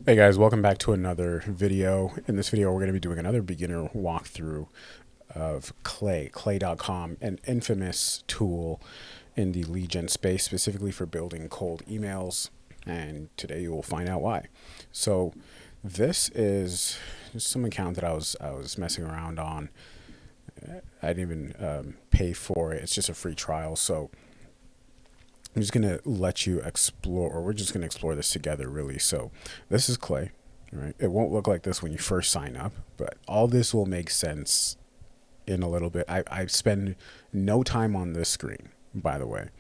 Hey guys, welcome back to another video. In this video, we're going to be doing another beginner walkthrough of Clay.com, an infamous tool in the lead gen space, specifically for building cold emails. And today you will find out why. So this is some account that I was messing around on. I didn't even pay for it. It's just a free trial. So I'm just gonna let you explore, or we're just gonna explore this together, really. So, this is Clay, right? It won't look like this when you first sign up, but all this will make sense in a little bit. I spend no time on this screen, by the way.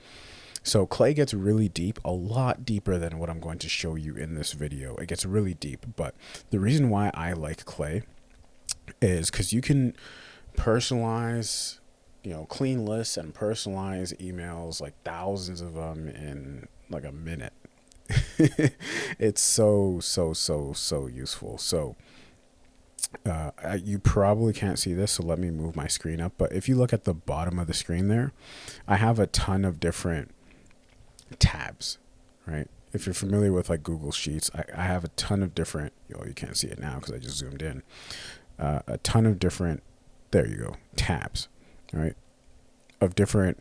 So, Clay gets really deep, a lot deeper than what I'm going to show you in this video. It gets really deep, but the reason why I like Clay is because you can personalize, clean lists and personalize emails, like thousands of them in like a minute. It's so useful. So you probably can't see this, so let me move my screen up. But if you look at the bottom of the screen there, I have a ton of different tabs, right? If you're familiar with like Google Sheets, I have a ton of different, you can't see it now because I just zoomed in, a ton of different, there you go, tabs, right? Of different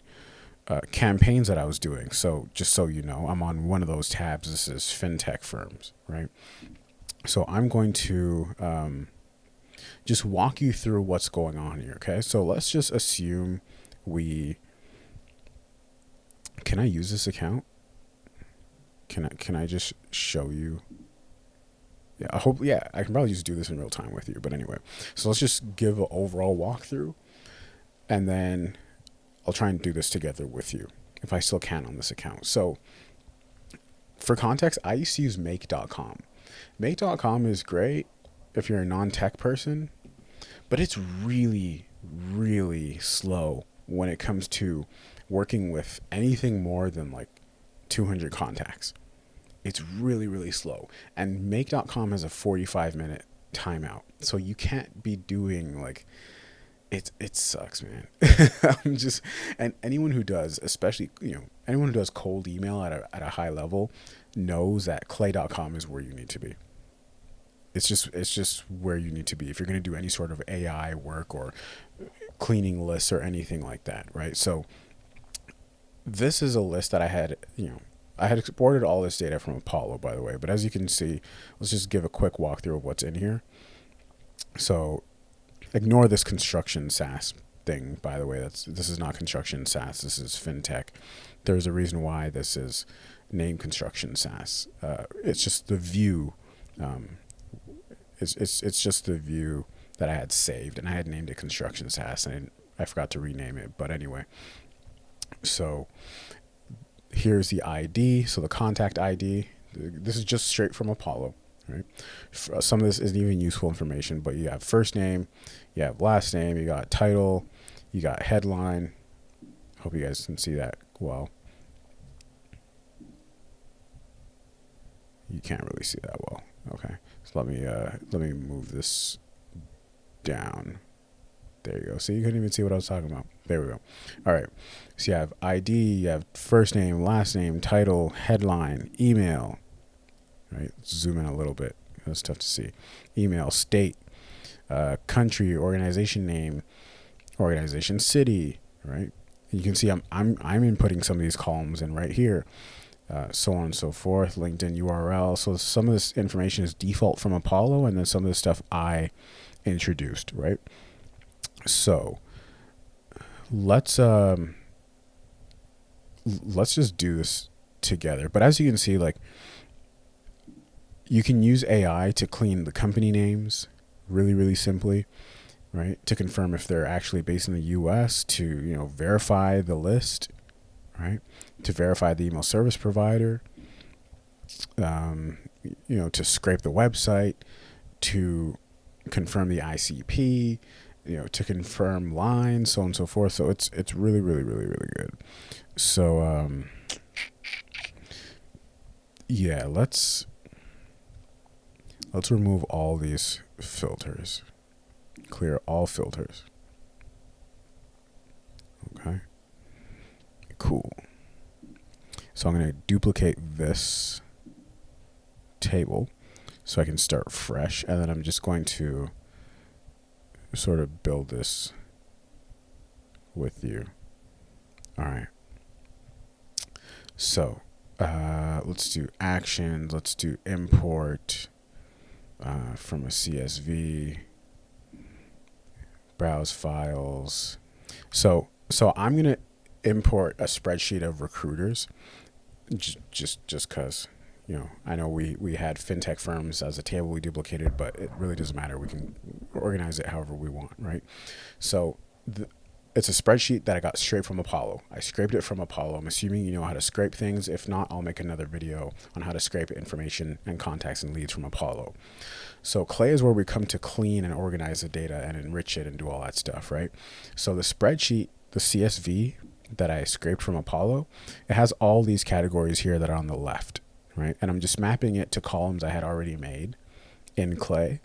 campaigns that I was doing. So just so you know, I'm on one of those tabs. This is fintech firms, right? So I'm going to just walk you through what's going on here. Okay. So let's just assume we, can I use this account? Can I just show you? Yeah, I hope, yeah, I can probably just do this in real time with you. But anyway, so let's just give an overall walkthrough, and then I'll try and do this together with you if I still can on this account. So for context, I used to use make.com. Make.com is great if you're a non-tech person, but it's really slow when it comes to working with anything more than like 200 contacts. It's really slow. And make.com has a 45-minute timeout. So you can't be doing like, it sucks, man. I'm just, and anyone who does, especially, anyone who does cold email at a high level knows that clay.com is where you need to be. It's just where you need to be if you're going to do any sort of AI work or cleaning lists or anything like that, right? So this is a list that I had exported all this data from Apollo, by the way, but as you can see, let's just give a quick walkthrough of what's in here. So ignore this construction SaaS thing, by the way. This is not construction SaaS. This is fintech. There's a reason why this is named construction SaaS. It's just the view. It's just the view that I had saved, and I had named it construction SaaS, and I forgot to rename it. But anyway, so here's the ID. So the contact ID. This is just straight from Apollo. Right. Some of this isn't even useful information, but you have first name, you have last name, you got title, you got headline. Hope you guys can see that well. You can't really see that well. Okay, so let me move this down. There you go. So you couldn't even see what I was talking about. There we go. All right. So you have ID, you have first name, last name, title, headline, email. Right. Zoom in a little bit. That's tough to see. Email, state, country, organization name, organization city. Right. And you can see I'm inputting some of these columns in right here. So on and so forth. LinkedIn URL. So some of this information is default from Apollo, and then some of the stuff I introduced. Right. So let's just do this together. But as you can see, like, you can use AI to clean the company names really simply, right? To confirm if they're actually based in the US, to, verify the list, right? To verify the email service provider, to scrape the website, to confirm the ICP, to confirm lines, so on and so forth. So it's really good. So yeah, let's remove all these filters. Clear all filters. Okay. Cool. So I'm going to duplicate this table. so I can start fresh. And then I'm just going to sort of build this with you. All right. So let's do actions. Let's do import from a CSV, browse files. So I'm going to import a spreadsheet of recruiters just because, you know, I know we had fintech firms as a table we duplicated, but it really doesn't matter. We can organize it however we want, right? So it's a spreadsheet that I got straight from Apollo. I scraped it from Apollo. I'm assuming you know how to scrape things. If not, I'll make another video on how to scrape information and contacts and leads from Apollo. So Clay is where we come to clean and organize the data and enrich it and do all that stuff, right? So the spreadsheet, the CSV that I scraped from Apollo, it has all these categories here that are on the left, right? And I'm just mapping it to columns I had already made in Clay.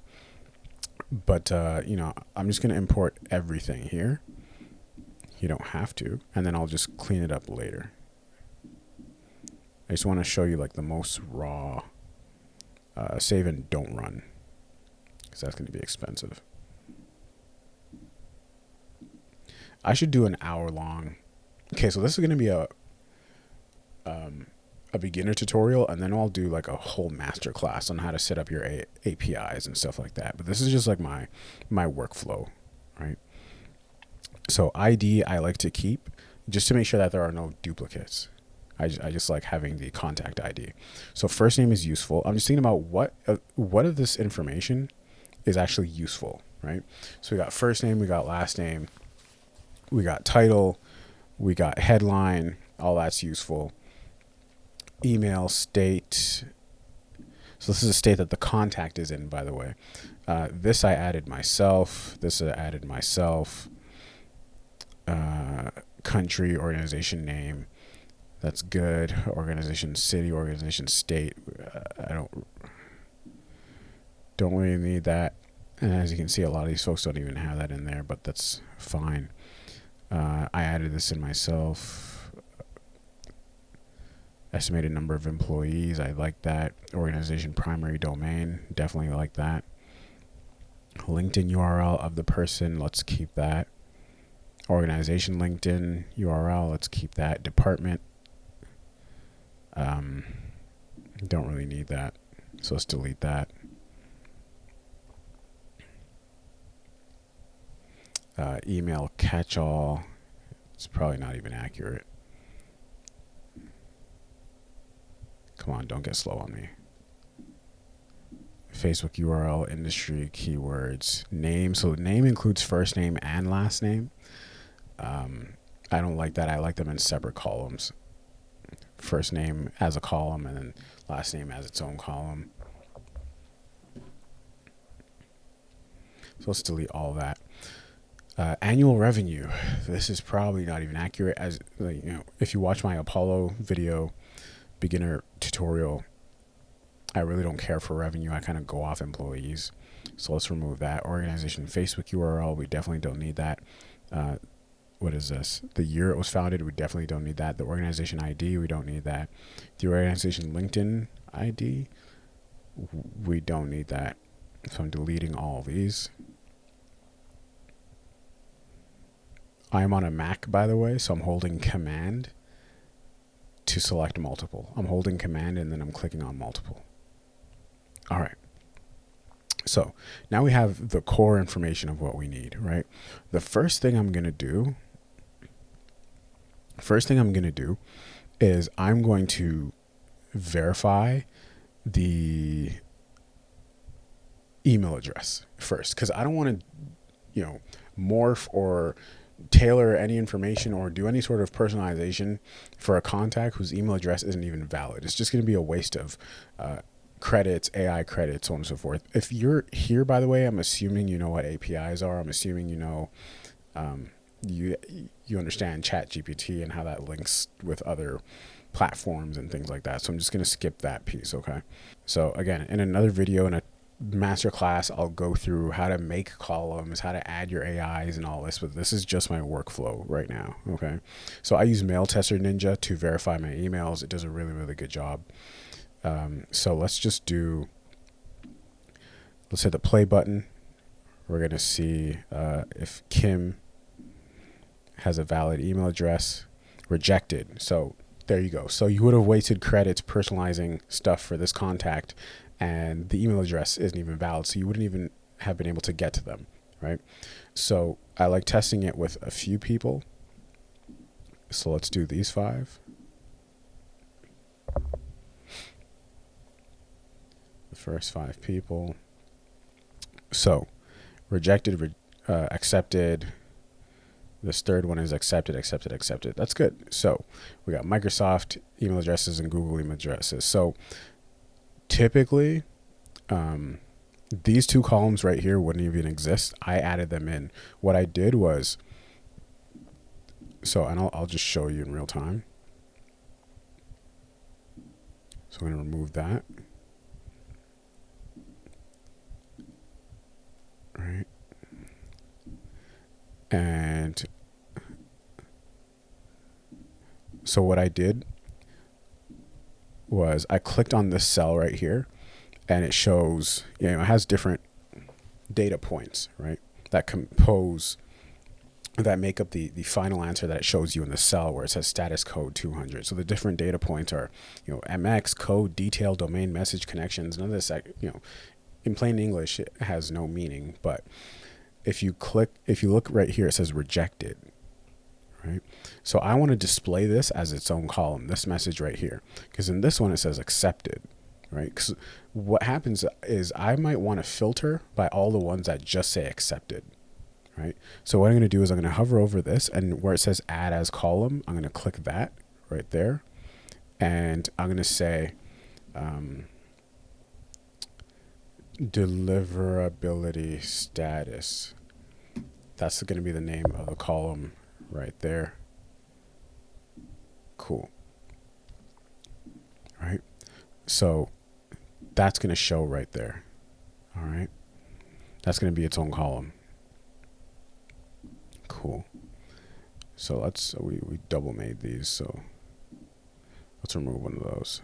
But, you know, I'm just going to import everything here. You don't have to. And then I'll just clean it up later. I just want to show you like the most raw. Save and don't run, because that's going to be expensive. I should do an hour long. Okay, so this is going to be a beginner tutorial, and then I'll do like a whole master class on how to set up your APIs and stuff like that. But this is just like my workflow, right? So ID I like to keep just to make sure that there are no duplicates. I just like having the contact ID. So first name is useful. I'm just thinking about what of this information is actually useful, right? So we got first name, we got last name, we got title, we got headline, all that's useful. Email, state. So this is a state that the contact is in, by the way. This I added myself. This I added myself. Country, organization name. That's good. Organization city, organization state. I don't really need that. And as you can see, a lot of these folks don't even have that in there, but that's fine. I added this in myself. Estimated number of employees. I like that. Organization primary domain. Definitely like that. LinkedIn URL of the person. Let's keep that. Organization LinkedIn URL. Let's keep that. Department. Don't really need that. So let's delete that. Email catch-all. It's probably not even accurate. Come on, don't get slow on me. Facebook URL, industry, keywords, name. So name includes first name and last name. I don't like that. I like them in separate columns. First name as a column and then last name as its own column. So let's delete all that. Annual revenue. This is probably not even accurate. As you know, if you watch my Apollo video, beginner tutorial, I really don't care for revenue. I kind of go off employees. So let's remove that. Organization Facebook URL. We definitely don't need that. What is this? The year it was founded. We definitely don't need that. The organization ID. We don't need that. The organization LinkedIn ID. We don't need that. So I'm deleting all of these. I'm on a Mac, by the way, so I'm holding Command to select multiple. I'm holding Command and then I'm clicking on multiple. All right. So now we have the core information of what we need, right? The first thing I'm going to do is I'm going to verify the email address first, because I don't want to, you know, morph or tailor any information or do any sort of personalization for a contact whose email address isn't even valid. It's just going to be a waste of credits, AI credits, so on and so forth. If you're here, by the way, I'm assuming you know what APIs are. I'm assuming you know you understand ChatGPT and how that links with other platforms and things like that. So I'm just going to skip that piece, okay? So again, in another video, in a masterclass, I'll go through how to make columns, how to add your AIs and all this, but this is just my workflow right now, okay? So I use Mail Tester Ninja to verify my emails. It does a really, really good job. So let's just do let's hit the play button. We're going to see if Kim has a valid email address. Rejected. So there you go. So you would have wasted credits personalizing stuff for this contact, and the email address isn't even valid. So you wouldn't even have been able to get to them, right? So I like testing it with a few people. So let's do these 5. The first 5 people. So rejected, accepted. This third one is accepted, accepted, accepted. That's good. So we got Microsoft email addresses and Google email addresses. So typically, these 2 columns right here wouldn't even exist. I added them in. What I did was, and I'll just show you in real time. So I'm going to remove that. Right. And so what I did was I clicked on this cell right here, and it shows, it has different data points, right, that make up the final answer that it shows you in the cell where it says status code 200. So the different data points are, MX, code, detail, domain, message, connections. None of this, in plain English, it has no meaning. But if you look right here, it says rejected, right? So I want to display this as its own column, this message right here, because in this one it says accepted, right? Because what happens is I might want to filter by all the ones that just say accepted, right? So what I'm going to do is I'm going to hover over this, and where it says add as column, I'm going to click that right there, and I'm going to say deliverability status. That's going to be the name of the column right there. Cool. Right. So that's going to show right there. All right. That's going to be its own column. Cool. So we double made these. So let's remove one of those.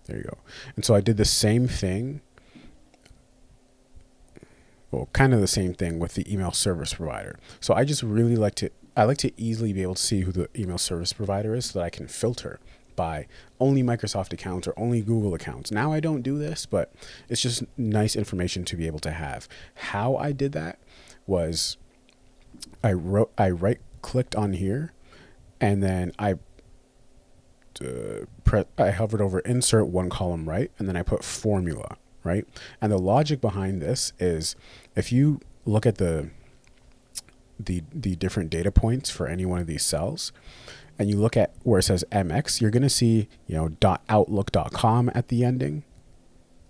There you go. And so I did the same thing. Well, kind of the same thing with the email service provider. So I just really like to easily be able to see who the email service provider is, so that I can filter by only Microsoft accounts or only Google accounts. Now I don't do this, but it's just nice information to be able to have. How I did that was I right clicked on here, and then I hovered over insert one column right, and then I put formula. Right. And the logic behind this is, if you look at the different data points for any one of these cells, and you look at where it says MX, you're going to see, .outlook.com at the ending.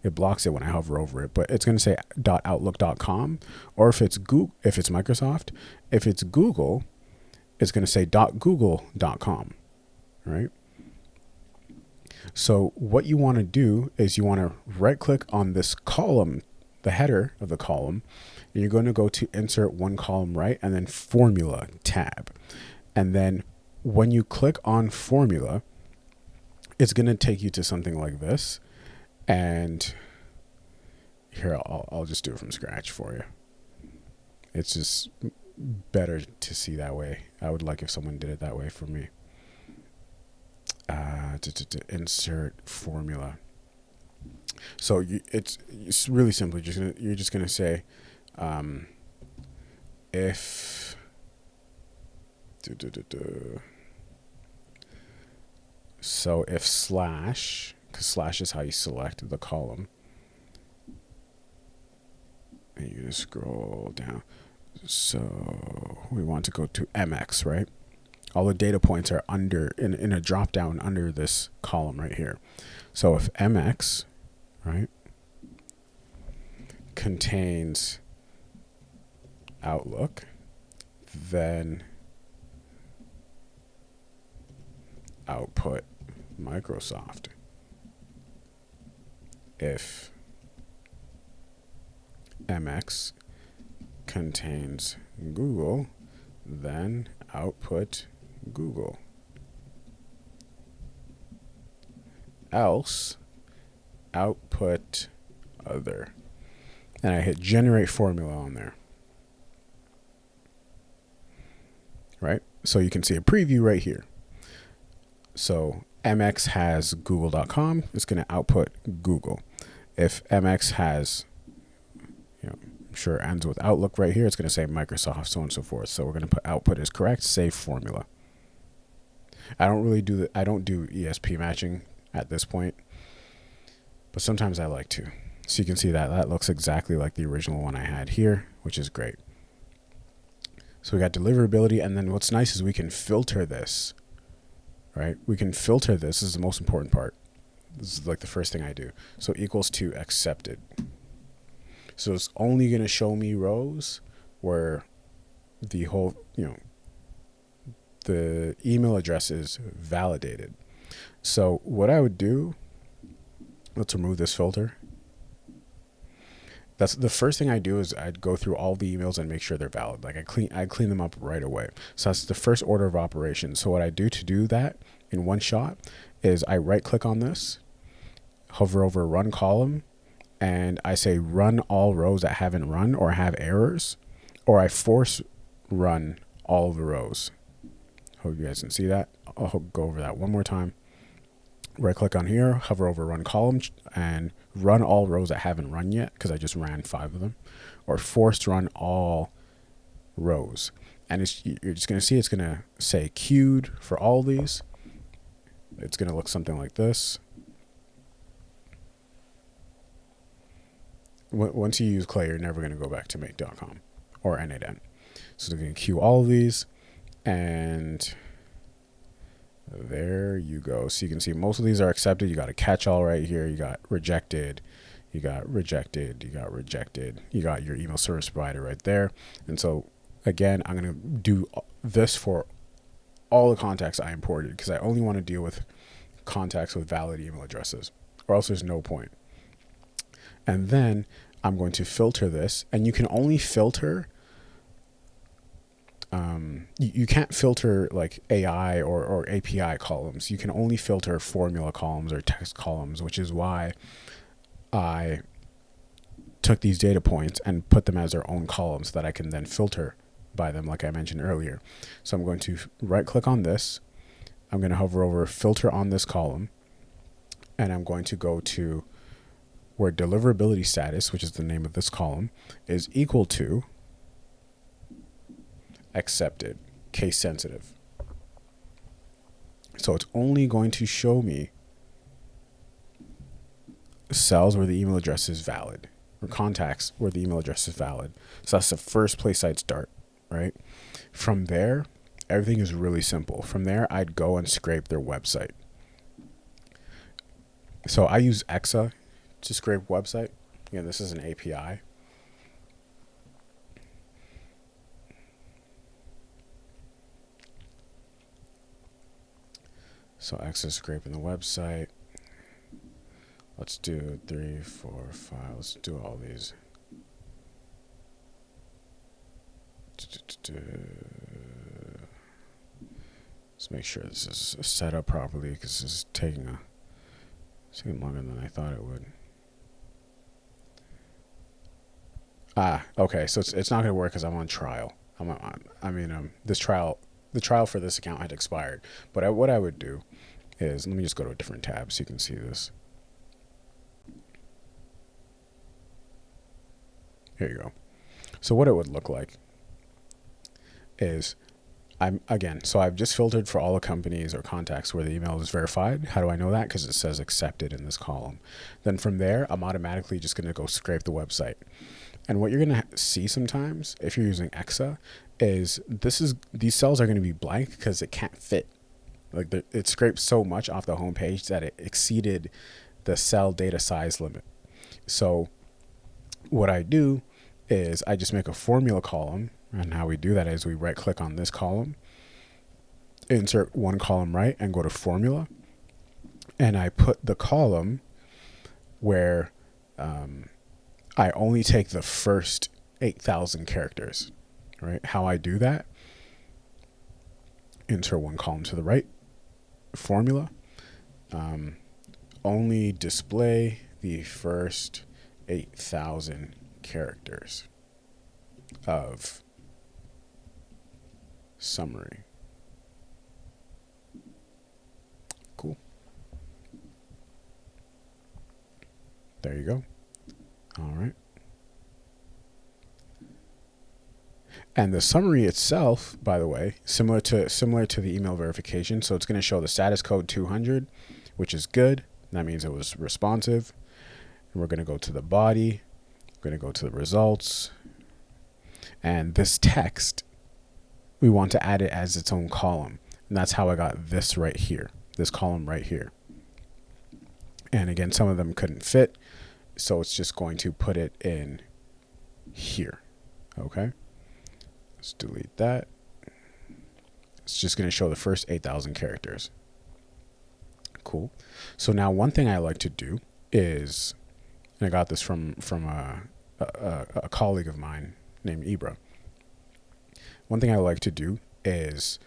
It blocks it when I hover over it, but it's going to say .outlook.com. Or if it's Microsoft, if it's Google, it's going to say .google.com. Right. So what you want to do is you want to right click on this column, the header of the column, and you're going to go to insert one column right, and then formula tab. And then when you click on formula, it's going to take you to something like this. And here, I'll just do it from scratch for you. It's just better to see that way. I would like if someone did it that way for me. To insert formula. So it's really simple. You're just gonna say if so if slash, because slash is how you select the column, and you're gonna scroll down. So we want to go to MX, right? All the data points are under in a drop down under this column right here. So if MX, right, contains Outlook, then output Microsoft. If MX contains Google, then output Google. Else output other. and I hit generate formula on there. Right? So you can see a preview right here. So MX has google.com, it's going to output Google. If MX has, I'm sure it ends with Outlook right here, it's going to say Microsoft, so on and so forth. So we're going to put output is correct, save formula. I don't do ESP matching at this point, but sometimes I like to. So you can see that looks exactly like the original one I had here, which is great. So we got deliverability, and then what's nice is we can filter this, right? We can filter this. This is the most important part. This is like the first thing I do. So equals to accepted. So it's only going to show me rows where the whole, the email address is validated. So what I would do, let's remove this filter. That's the first thing I do is I'd go through all the emails and make sure they're valid. Like I clean them up right away. So that's the first order of operations. So what I do to do that in one shot is I right click on this, hover over run column, and I say run all rows that haven't run or have errors, or I force run all the rows. Hope you guys can see that. I'll go over that one more time. Right click on here, hover over run column, and run all rows that haven't run yet, because I just ran 5 of them, or forced run all rows. And you're just going to see it's going to say queued for all these. It's going to look something like this. Once you use Clay, you're never going to go back to make.com or N8N. So they're going to queue all of these, and there you go. So you can see most of these are accepted. You got a catch-all right here. You got rejected. You got rejected. You got rejected. You got your email service provider right there. And so, again, I'm going to do this for all the contacts I imported, because I only want to deal with contacts with valid email addresses, or else there's no point. And then I'm going to filter this, and you can only filter. You can't filter like AI or API columns. You can only filter formula columns or text columns, which is why I took these data points and put them as their own columns that I can then filter by them, like I mentioned earlier. So I'm going to right click on this. I'm going to hover over filter on this column, and I'm going to go to where deliverability status, which is the name of this column, is equal to accepted, case sensitive. So it's only going to show me cells where the email address is valid, or contacts where the email address is valid. So that's the first place I'd start, right? From there, everything is really simple. From there, I'd go and scrape their website. So I use Exa to scrape website. Again, this is an API. So Exa scraping the website. Let's do 3, 4, 5. Let's do all these. Let's make sure this is set up properly, because this is taking longer than I thought it would. Okay, so it's not going to work because I'm on trial. The trial for this account had expired. But what I would do is, let me just go to a different tab so you can see this. Here you go. So what it would look like is, so I've just filtered for all the companies or contacts where the email is verified. How do I know that? Because it says accepted in this column. Then from there, I'm automatically just going to go scrape the website. And what you're going to see sometimes, if you're using Exa, is these cells are going to be blank because it can't fit. Like it scrapes so much off the home page that it exceeded the cell data size limit. So what I do is I just make a formula column. And how we do that is we right click on this column, insert one column right, and go to formula. And I put the column where I only take the first 8,000 characters, right? How I do that, insert one column to the right, formula, only display the first 8,000 characters of summary. Cool. There you go. All right. And the summary itself, by the way, similar to the email verification. So it's going to show the status code 200, which is good. That means it was responsive. And we're going to go to the body. We're going to go to the results. And this text, we want to add it as its own column. And that's how I got this right here, this column right here. And again, some of them couldn't fit. So it's just going to put it in here. Okay. Let's delete that. It's just going to show the first 8,000 characters. Cool. So now one thing I like to do is, and I got this from a colleague of mine named Ibra. One thing I like to do is,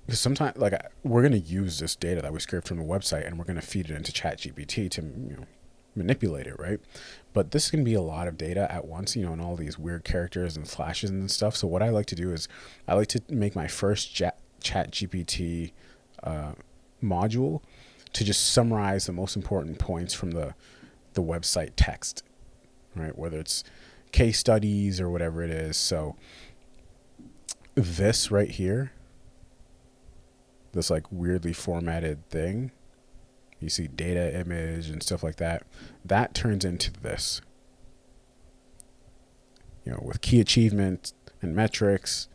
because sometimes like we're going to use this data that we scraped from the website and we're going to feed it into ChatGPT to, manipulate it, right? But this can be a lot of data at once, and all these weird characters and flashes and stuff. So what I like to do is I like to make my first ChatGPT module to just summarize the most important points from the website text, right? Whether it's case studies or whatever it is. So this right here, this like weirdly formatted thing, you see data, image, and stuff like that. That turns into this, with key achievements and metrics,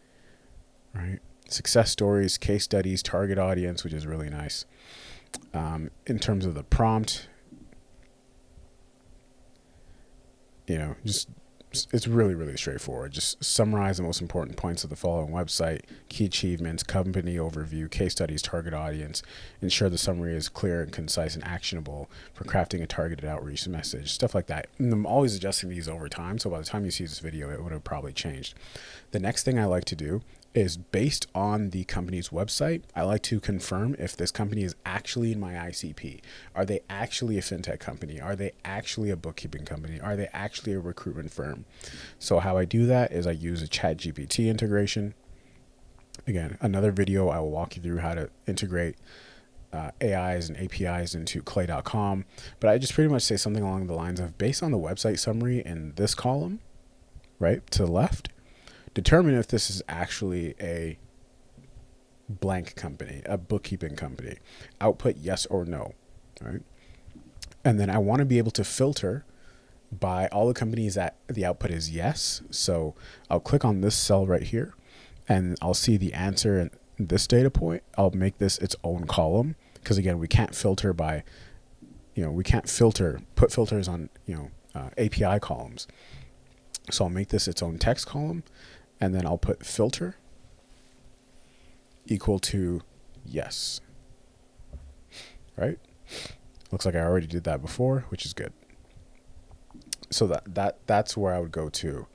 right? Success stories, case studies, target audience, which is really nice. In terms of the prompt, just it's really, really straightforward. Just summarize the most important points of the following website, key achievements, company overview, case studies, target audience. Ensure the summary is clear and concise and actionable for crafting a targeted outreach message, stuff like that. And I'm always adjusting these over time. So by the time you see this video, it would have probably changed. The next thing I like to do is, based on the company's website, I like to confirm if this company is actually in my ICP. Are they actually a fintech company? Are they actually a bookkeeping company? Are they actually a recruitment firm? So how I do that is I use a ChatGPT integration. Again, another video I will walk you through how to integrate AIs and APIs into clay.com. But I just pretty much say something along the lines of, based on the website summary in this column, right to the left, determine if this is actually a blank company, a bookkeeping company. Output yes or no, right? And then I want to be able to filter by all the companies that the output is yes. So I'll click on this cell right here and I'll see the answer in this data point. I'll make this its own column, because again, we can't filter by, we can't put filters on, API columns. So I'll make this its own text column. And then I'll put filter equal to yes, right? Looks like I already did that before, which is good. So that's where I would go to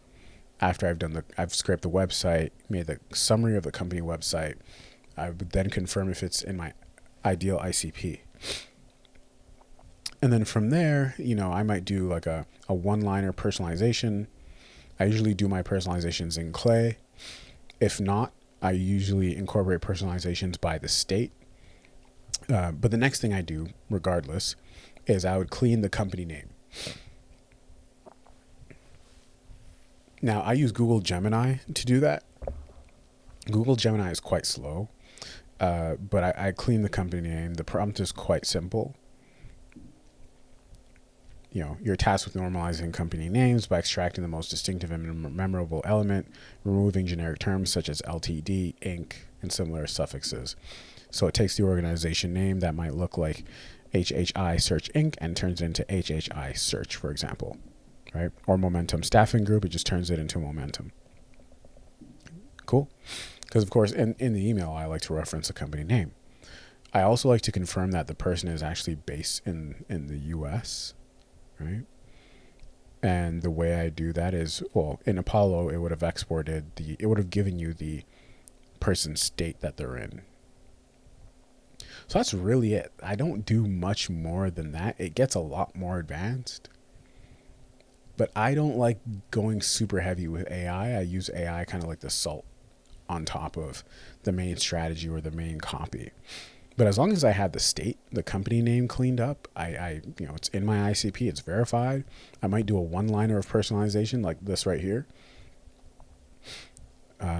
after I've scraped the website, made the summary of the company website. I would then confirm if it's in my ideal ICP. And then from there, I might do like a one-liner personalization. I usually do my personalizations in Clay. If not, I usually incorporate personalizations by the state. But the next thing I do, regardless, is I would clean the company name. Now, I use Google Gemini to do that. Google Gemini is quite slow, but I clean the company name. The prompt is quite simple. You're tasked with normalizing company names by extracting the most distinctive and memorable element, removing generic terms such as LTD, Inc., and similar suffixes. So it takes the organization name that might look like HHI Search Inc. and turns it into HHI Search, for example, right? Or Momentum Staffing Group, it just turns it into Momentum. Cool. Because, of course, in the email, I like to reference the company name. I also like to confirm that the person is actually based in the U.S., right? And the way I do that is, well, in Apollo, it would have given you the person's state that they're in. So that's really it. I don't do much more than that. It gets a lot more advanced. But I don't like going super heavy with AI. I use AI kind of like the salt on top of the main strategy or the main copy. But as long as I had the company name cleaned up, it's in my ICP, it's verified. I might do a one-liner of personalization like this right here.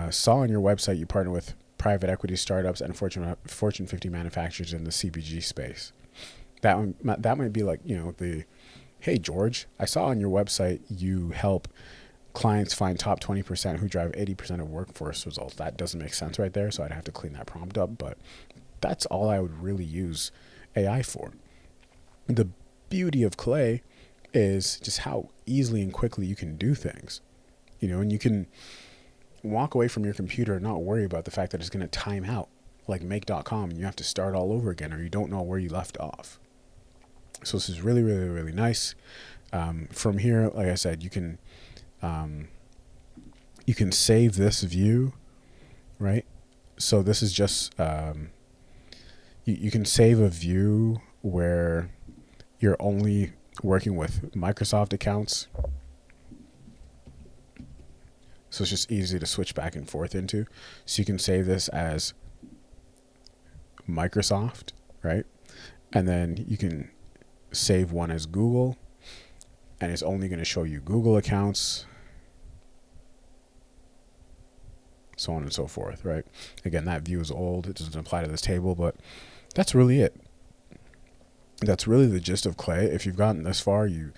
Saw on your website you partner with private equity startups and Fortune 50 manufacturers in the CPG space. That might be like, hey George, I saw on your website you help clients find top 20% who drive 80% of workforce results. That doesn't make sense right there, so I'd have to clean that prompt up, but that's all I would really use AI for. The beauty of Clay is just how easily and quickly you can do things, and you can walk away from your computer and not worry about the fact that it's going to time out like make.com and you have to start all over again, or you don't know where you left off. So this is really, really, really nice. From here, like I said, you can save this view, right? So this is just, you can save a view where you're only working with Microsoft accounts. So it's just easy to switch back and forth into. So you can save this as Microsoft, right? And then you can save one as Google, and it's only going to show you Google accounts, so on and so forth, right? Again, that view is old. It doesn't apply to this table, but that's really it. That's really the gist of Clay. If you've gotten this far, you're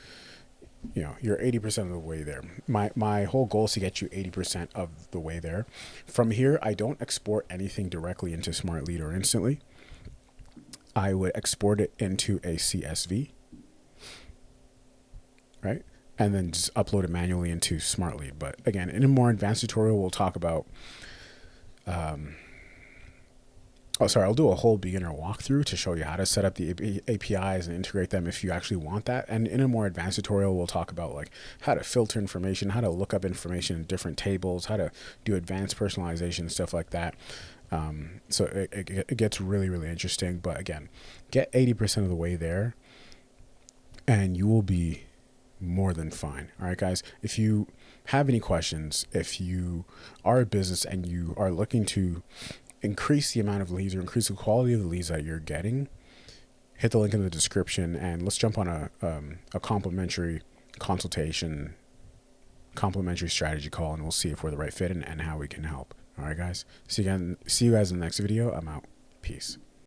80% of the way there. My whole goal is to get you 80% of the way there. From here, I don't export anything directly into Smart Lead or Instantly. I would export it into a CSV, right? And then just upload it manually into Smart Lead. But again, in a more advanced tutorial, we'll talk about, I'll do a whole beginner walkthrough to show you how to set up the APIs and integrate them if you actually want that. And in a more advanced tutorial, we'll talk about like how to filter information, how to look up information in different tables, how to do advanced personalization, stuff like that. So it gets really, really interesting. But again, get 80% of the way there and you will be more than fine. All right, guys, if you have any questions, if you are a business and you are looking to increase the amount of leads or increase the quality of the leads that you're getting, hit the link in the description and let's jump on a complimentary consultation, complimentary strategy call, and we'll see if we're the right fit and how we can help. All right, guys. See you guys in the next video. I'm out. Peace.